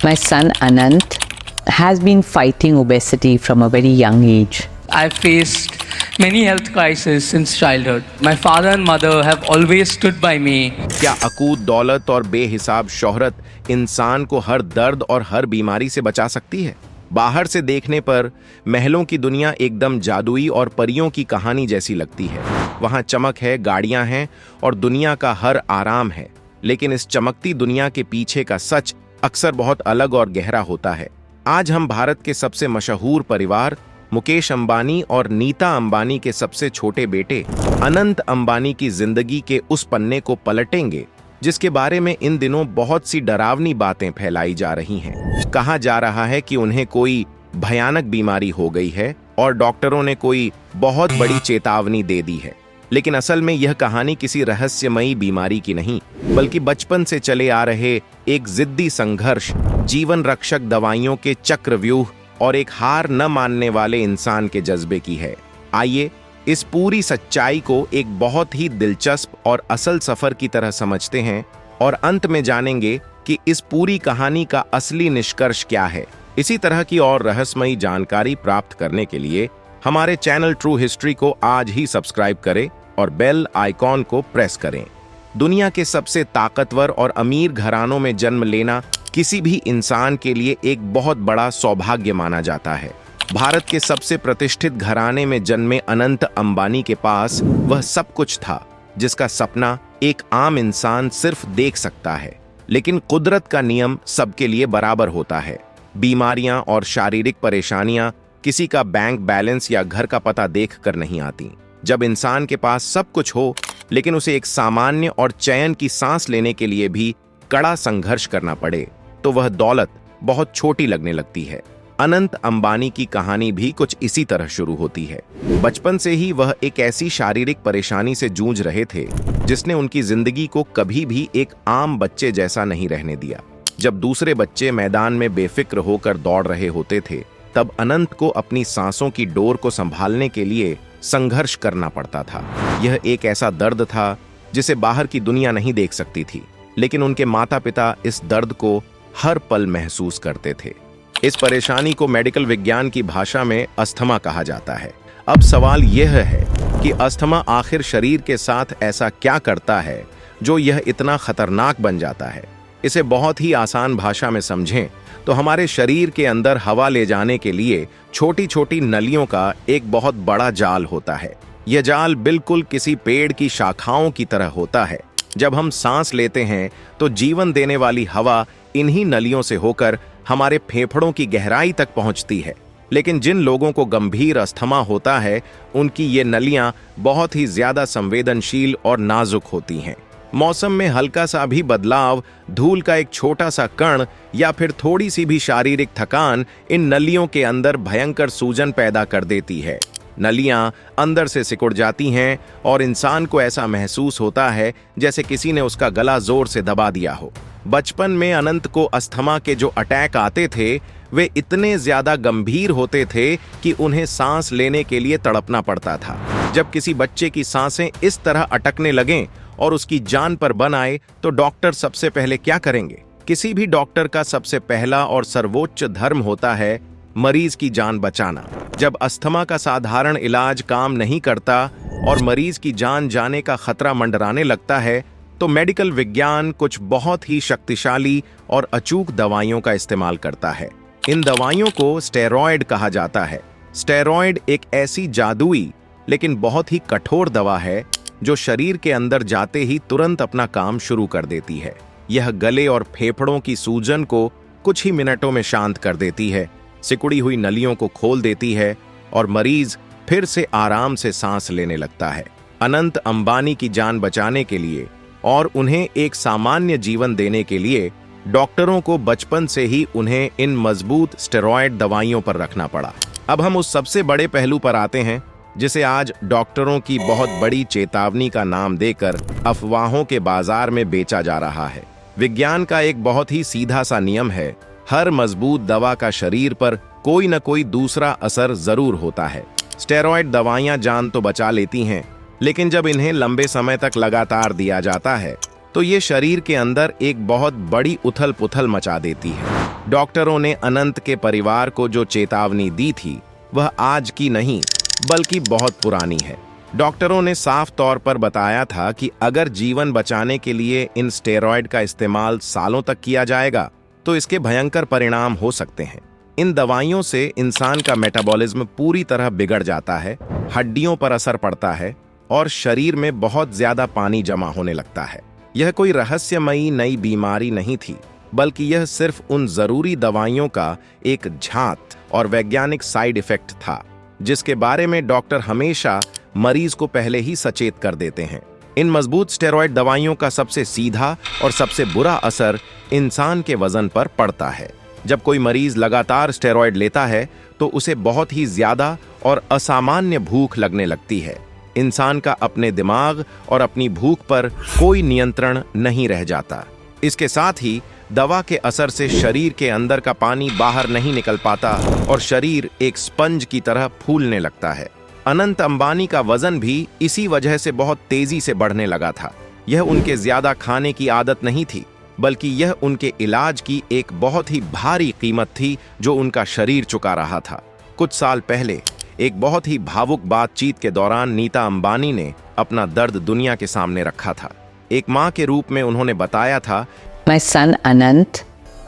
My son Anant has been fighting obesity from a very young age. I've faced many health crises since childhood. My father and mother have always stood by me. क्या अकूत दौलत और बेहिसाब शोहरत इंसान को हर दर्द और हर बीमारी से बचा सकती है? बाहर से देखने पर महलों की दुनिया एकदम जादुई और परियों की कहानी जैसी लगती है। वहां चमक है, गाड़ियां हैं और दुनिया का हर आराम है। लेकिन इस चमकती दुनिया के पीछे का सच अक्सर बहुत अलग और गहरा होता है। आज हम भारत के सबसे मशहूर परिवार मुकेश अंबानी और नीता अंबानी के सबसे छोटे बेटे अनंत अंबानी की जिंदगी के उस पन्ने को पलटेंगे जिसके बारे में इन दिनों बहुत सी डरावनी बातें फैलाई जा रही हैं। कहा जा रहा है कि उन्हें कोई भयानक बीमारी हो गई है और डॉक्टरों ने कोई बहुत बड़ी चेतावनी दे दी है। लेकिन असल में यह कहानी किसी रहस्यमयी बीमारी की नहीं, बल्कि बचपन से चले आ रहे एक जिद्दी संघर्ष, जीवन रक्षक दवाइयों के चक्रव्यूह और एक हार न मानने वाले इंसान के जज्बे की है। आइए इस पूरी सच्चाई को एक बहुत ही दिलचस्प और असल सफर की तरह समझते हैं और अंत में जानेंगे कि इस पूरी कहानी का असली निष्कर्ष क्या है। इसी तरह की और रहस्यमयी जानकारी प्राप्त करने के लिए हमारे चैनल ट्रू हिस्ट्री को आज ही सब्सक्राइब करें और बेल आइकॉन को प्रेस करें। दुनिया के सबसे ताकतवर और अमीर घरानों में जन्म लेना किसी भी इंसान के लिए एक बहुत बड़ा सौभाग्य माना जाता है। भारत के सबसे प्रतिष्ठित घराने में जन्मे अनंत अंबानी के पास वह सब कुछ था जिसका सपना एक आम इंसान सिर्फ देख सकता है। लेकिन कुदरत का नियम सबके लिए बराबर होता है। बीमारियां और शारीरिक परेशानियां किसी का बैंक बैलेंस या घर का पता देख कर नहीं आती। जब इंसान के पास सब कुछ हो लेकिन उसे एक सामान्य और चैन की सांस लेने के लिए भी कड़ा संघर्ष करना पड़े तो वह दौलत बहुत छोटी लगने लगती है। अनंत अंबानी की कहानी भी कुछ इसी तरह शुरू होती है। बचपन से ही वह एक ऐसी शारीरिक परेशानी से जूझ रहे थे जिसने उनकी जिंदगी को कभी भी एक आम बच्चे जैसा नहीं रहने दिया। जब दूसरे बच्चे मैदान में बेफिक्र होकर दौड़ रहे होते थे तब अनंत को अपनी सांसों की डोर को संभालने के लिए संघर्ष करना पड़ता था। यह एक ऐसा दर्द था जिसे बाहर की दुनिया नहीं देख सकती थी, लेकिन उनके माता पिता इस दर्द को हर पल महसूस करते थे। इस परेशानी को मेडिकल विज्ञान की भाषा में अस्थमा कहा जाता है। अब सवाल यह है कि अस्थमा आखिर शरीर के साथ ऐसा क्या करता है जो यह इतना खतरनाक बन जाता है। इसे बहुत ही आसान भाषा में समझें तो हमारे शरीर के अंदर हवा ले जाने के लिए छोटी छोटी नलियों का एक बहुत बड़ा जाल होता है। यह जाल बिल्कुल किसी पेड़ की शाखाओं की तरह होता है। जब हम सांस लेते हैं तो जीवन देने वाली हवा इन्हीं नलियों से होकर हमारे फेफड़ों की गहराई तक पहुंचती है। लेकिन जिन लोगों को गंभीर अस्थमा होता है उनकी ये नलियां बहुत ही ज्यादा संवेदनशील और नाजुक होती हैं। मौसम में हल्का सा भी बदलाव, धूल का एक छोटा सा कण या फिर थोड़ी सी भी शारीरिक थकान इन नलियों के अंदर भयंकर सूजन पैदा कर देती है। नलियां अंदर से सिकुड़ जाती हैं और इंसान को ऐसा महसूस होता है जैसे किसी ने उसका गला जोर से दबा दिया हो। बचपन में अनंत को अस्थमा के जो अटैक आते थे वे इतने ज्यादा गंभीर होते थे कि उन्हें सांस लेने के लिए तड़पना पड़ता था। जब किसी बच्चे की सांसें इस तरह अटकने लगें और उसकी जान पर बन आए तो डॉक्टर सबसे पहले क्या करेंगे? किसी भी डॉक्टर का सबसे पहला और सर्वोच्च धर्म होता है मरीज की जान बचाना। जब अस्थमा का साधारण इलाज काम नहीं करता और मरीज की जान जाने का खतरा मंडराने लगता है तो मेडिकल विज्ञान कुछ बहुत ही शक्तिशाली और अचूक दवाइयों का इस्तेमाल करता है। इन दवाइयों को स्टेरॉयड कहा जाता है। स्टेरॉयड एक ऐसी जादुई लेकिन बहुत ही कठोर दवा है जो शरीर के अंदर जाते ही तुरंत अपना काम शुरू कर देती है। यह गले और फेफड़ों की सूजन को कुछ ही मिनटों में शांत कर देती है, सिकुड़ी हुई नलियों को खोल देती है और मरीज फिर से आराम से सांस लेने लगता है। अनंत अंबानी की जान बचाने के लिए और उन्हें एक सामान्य जीवन देने के लिए डॉक्टरों को बचपन से ही उन्हें इन मजबूत स्टेरॉयड दवाइयों पर रखना पड़ा। अब हम उस सबसे बड़े पहलू पर आते हैं जिसे आज डॉक्टरों की बहुत बड़ी चेतावनी का नाम देकर अफवाहों के बाजार में बेचा जा रहा है। विज्ञान का एक बहुत ही सीधा सा नियम है, हर मजबूत दवा का शरीर पर कोई न कोई दूसरा असर जरूर होता है। स्टेरॉयड दवाइयां जान तो बचा लेती हैं, लेकिन जब इन्हें लंबे समय तक लगातार दिया जाता है तो ये शरीर के अंदर एक बहुत बड़ी उथल पुथल मचा देती है। डॉक्टरों ने अनंत के परिवार को जो चेतावनी दी थी वह आज की नहीं बल्कि बहुत पुरानी है। डॉक्टरों ने साफ तौर पर बताया था कि अगर जीवन बचाने के लिए इन स्टेरॉयड का इस्तेमाल सालों तक किया जाएगा तो इसके भयंकर परिणाम हो सकते हैं। इन दवाइयों से इंसान का मेटाबॉलिज्म पूरी तरह बिगड़ जाता है, हड्डियों पर असर पड़ता है और शरीर में बहुत ज्यादा पानी जमा होने लगता है। यह कोई रहस्यमयी नई बीमारी नहीं थी, बल्कि यह सिर्फ उन जरूरी दवाइयों का एक झांत और वैज्ञानिक साइड इफेक्ट था जिसके बारे में डॉक्टर हमेशा मरीज को पहले ही सचेत कर देते हैं। इन मजबूत स्टेरॉयड दवाइयों का सबसे सीधा और सबसे बुरा असर इंसान के वजन पर पड़ता है। जब कोई मरीज लगातार स्टेरॉयड लेता है तो उसे बहुत ही ज्यादा और असामान्य भूख लगने लगती है। इंसान का अपने दिमाग और अपनी भूख पर कोई नियंत्रण नहीं रह जाता। इसके साथ ही दवा के असर से शरीर के अंदर का पानी बाहर नहीं निकल पाता और शरीर एक स्पंज की तरह फूलने लगता है। अनंत अंबानी का वजन भी इसी वजह से बहुत तेजी से बढ़ने लगा था। यह उनके ज्यादा खाने की आदत नहीं थी, बल्कि यह उनके इलाज की एक बहुत ही भारी कीमत थी जो उनका शरीर चुका रहा था। कुछ साल पहले एक बहुत ही भावुक बातचीत के दौरान नीता अंबानी ने अपना दर्द दुनिया के सामने रखा था। एक मां के रूप में उन्होंने बताया था, My son Anant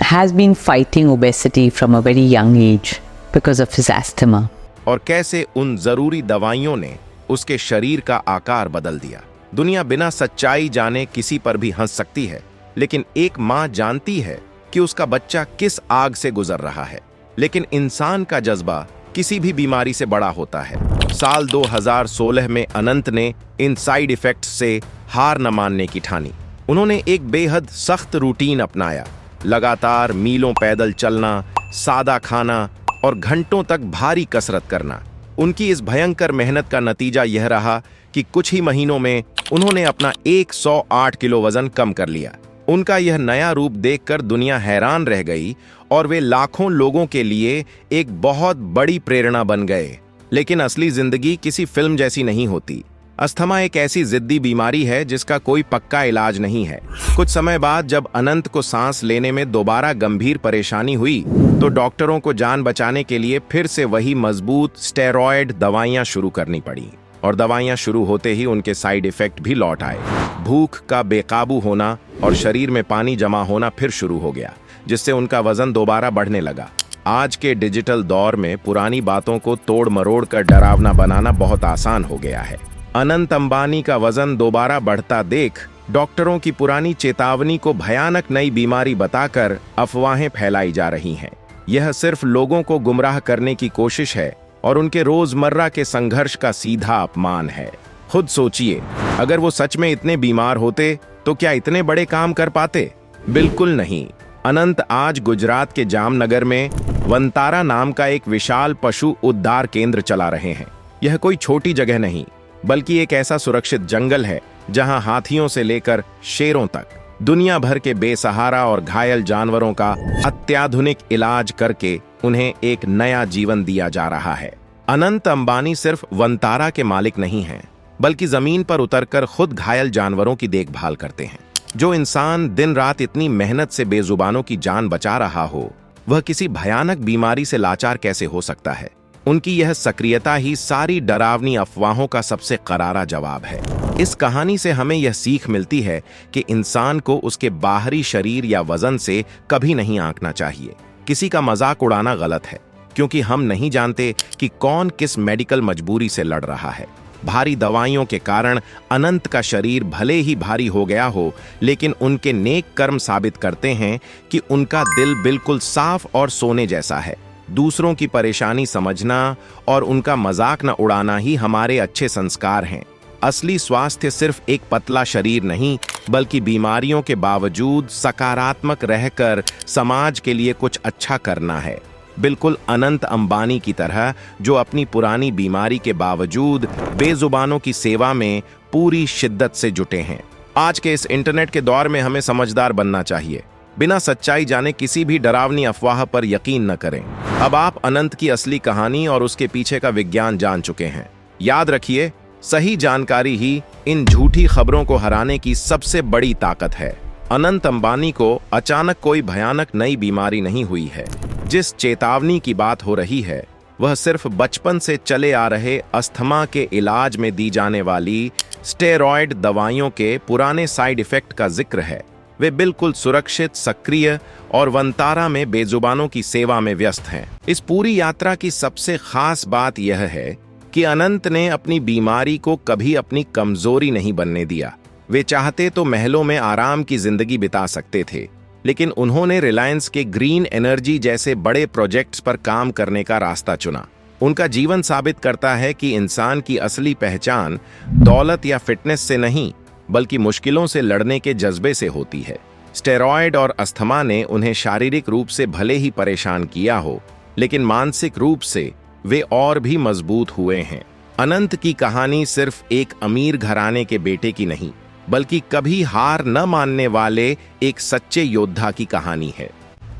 has been fighting obesity from a very young age because of his asthma. और कैसे उन जरूरी दवाइयों ने उसके शरीर का आकार बदल दिया। दुनिया बिना सच्चाई जाने किसी पर भी हंस सकती है, लेकिन एक मां जानती है कि उसका बच्चा किस आग से गुजर रहा है। लेकिन इंसान का जज्बा किसी भी बीमारी से बड़ा होता है। साल 2016 में अनंत ने इन साइड इफेक्ट्स से हार न मानने की ठानी। उन्होंने एक बेहद सख्त रूटीन अपनाया, लगातार मीलों पैदल चलना, सादा खाना और घंटों तक भारी कसरत करना। उनकी इस भयंकर मेहनत का नतीजा यह रहा कि कुछ ही महीनों में उन्होंने अपना 108 किलो वजन कम कर लिया। उनका यह नया रूप देखकर दुनिया हैरान रह गई और वे लाखों लोगों के लिए एक बहुत बड़ी प्रेरणा बन गए। लेकिन असली जिंदगी किसी फिल्म जैसी नहीं होती। अस्थमा एक ऐसी जिद्दी बीमारी है जिसका कोई पक्का इलाज नहीं है। कुछ समय बाद जब अनंत को सांस लेने में दोबारा गंभीर परेशानी हुई तो डॉक्टरों को जान बचाने के लिए फिर से वही मजबूत स्टेरॉयड दवाइयां शुरू करनी पड़ी। और दवाइयां शुरू होते ही उनके साइड इफेक्ट भी लौट आए। भूख का बेकाबू होना और शरीर में पानी जमा होना फिर शुरू हो गया, जिससे उनका वजन दोबारा बढ़ने लगा। आज के डिजिटल दौर में पुरानी बातों को तोड़ मरोड़ कर डरावना बनाना बहुत आसान हो गया है। अनंत अंबानी का वजन दोबारा बढ़ता देख डॉक्टरों की पुरानी चेतावनी को भयानक नई बीमारी बताकर अफवाहें फैलाई जा रही हैं। यह सिर्फ लोगों को गुमराह करने की कोशिश है और उनके रोजमर्रा के संघर्ष का सीधा अपमान है। खुद सोचिए, अगर वो सच में इतने बीमार होते तो क्या इतने बड़े काम कर पाते? बिल्कुल नहीं। अनंत आज गुजरात के जामनगर में वंतारा नाम का एक विशाल पशु उद्धार केंद्र चला रहे हैं। यह कोई छोटी जगह नहीं, बल्कि एक ऐसा सुरक्षित जंगल है जहां हाथियों से लेकर शेरों तक दुनिया भर के बेसहारा और घायल जानवरों का अत्याधुनिक इलाज करके उन्हें एक नया जीवन दिया जा रहा है। अनंत अंबानी सिर्फ वंतारा के मालिक नहीं हैं, बल्कि जमीन पर उतरकर खुद घायल जानवरों की देखभाल करते हैं। जो इंसान दिन रात इतनी मेहनत से बेजुबानों की जान बचा रहा हो, वह किसी भयानक बीमारी से लाचार कैसे हो सकता है? उनकी यह सक्रियता ही सारी डरावनी अफवाहों का सबसे करारा जवाब है। इस कहानी से हमें यह सीख मिलती है कि इंसान को उसके बाहरी शरीर या वजन से कभी नहीं आंकना चाहिए। किसी का मजाक उड़ाना गलत है, क्योंकि हम नहीं जानते कि कौन किस मेडिकल मजबूरी से लड़ रहा है। भारी दवाइयों के कारण अनंत का शरीर भले ही भारी हो गया हो, लेकिन उनके नेक कर्म साबित करते हैं कि उनका दिल बिल्कुल साफ और सोने जैसा है। दूसरों की परेशानी समझना और उनका मजाक न उड़ाना ही हमारे अच्छे संस्कार हैं। असली स्वास्थ्य सिर्फ एक पतला शरीर नहीं, बल्कि बीमारियों के बावजूद सकारात्मक रहकर समाज के लिए कुछ अच्छा करना है। बिल्कुल अनंत अंबानी की तरह, जो अपनी पुरानी बीमारी के बावजूद बेजुबानों की सेवा में पूरी शिद्दत से जुटे हैं। आज के इस इंटरनेट के दौर में हमें समझदार बनना चाहिए। बिना सच्चाई जाने किसी भी डरावनी अफवाह पर यकीन न करें। अब आप अनंत की असली कहानी और उसके पीछे का विज्ञान जान चुके हैं। याद रखिए, सही जानकारी ही इन झूठी खबरों को हराने की सबसे बड़ी ताकत है। अनंत अंबानी को अचानक कोई भयानक नई बीमारी नहीं हुई है। जिस चेतावनी की बात हो रही है वह सिर्फ बचपन से चले आ रहे अस्थमा के इलाज में दी जाने वाली स्टेरॉयड दवाइयों के पुराने साइड इफेक्ट का जिक्र है। वे बिल्कुल सुरक्षित, सक्रिय और वंतारा में बेजुबानों की सेवा में व्यस्त हैं। इस पूरी यात्रा की सबसे खास बात यह है कि अनंत ने अपनी बीमारी को कभी अपनी कमजोरी नहीं बनने दिया। वे चाहते तो महलों में आराम की जिंदगी बिता सकते थे, लेकिन उन्होंने रिलायंस के ग्रीन एनर्जी जैसे बड़े प्रोजेक्ट्स पर काम करने का रास्ता चुना। उनका जीवन साबित करता है कि इंसान की असली पहचान दौलत या फिटनेस से नहीं, बल्कि मुश्किलों से लड़ने के जज्बे से होती है। स्टेरॉयड और अस्थमा ने उन्हें शारीरिक रूप से भले ही परेशान किया हो, लेकिन मानसिक रूप से वे और भी मजबूत हुए हैं। अनंत की कहानी सिर्फ एक अमीर घराने के बेटे की नहीं, बल्कि कभी हार न मानने वाले एक सच्चे योद्धा की कहानी है।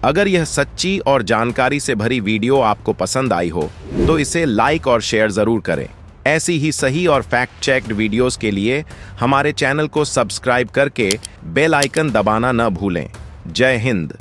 अगर यह सच्ची और जानकारी से भरी वीडियो आपको पसंद आई हो तो इसे लाइक और शेयर जरूर करें। ऐसी ही सही और फैक्ट चेक्ड वीडियोस के लिए हमारे चैनल को सब्सक्राइब करके बेल आइकन दबाना न भूलें। जय हिंद।